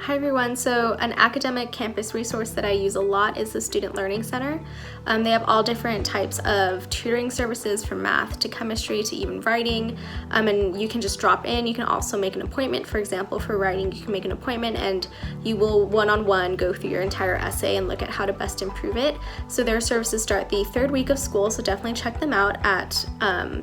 Hi everyone, so an academic campus resource that I use a lot is the Student Learning Center. They have all different types of tutoring services from math to chemistry to even writing, and you can just drop in. You can also make an appointment. For example, for writing, you can make an appointment and you will one-on-one go through your entire essay and look at how to best improve it. So their services start the third week of school, so definitely check them out at,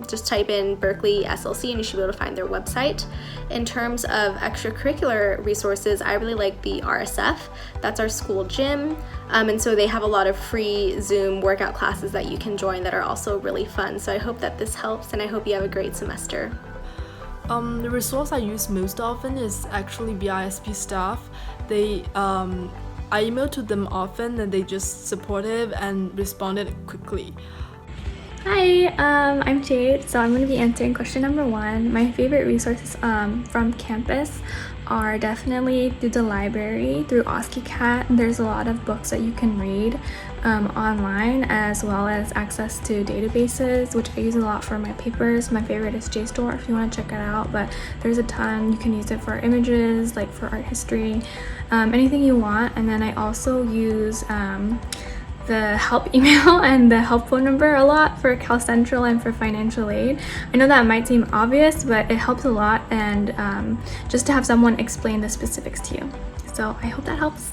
just type in Berkeley SLC and you should be able to find their website. In terms of extracurricular resources, I really like the RSF. That's our school gym, and so they have a lot of free Zoom workout classes that you can join that are also really fun. So I hope that this helps, and I hope you have a great semester. The resource I use most often is actually BISP staff. I email to them often and they just supportive and responded quickly. Hi, I'm Jade, so I'm going to be answering question number 1. My favorite resources from campus are definitely through the library, through OSCICAT. There's a lot of books that you can read online, as well as access to databases, which I use a lot for my papers. My favorite is JSTOR if you want to check it out, but there's a ton. You can use it for images, like for art history, anything you want. And then I also use the help email and the help phone number a lot for Cal Central and for financial aid. I know that might seem obvious, but it helps a lot, and just to have someone explain the specifics to you. So I hope that helps.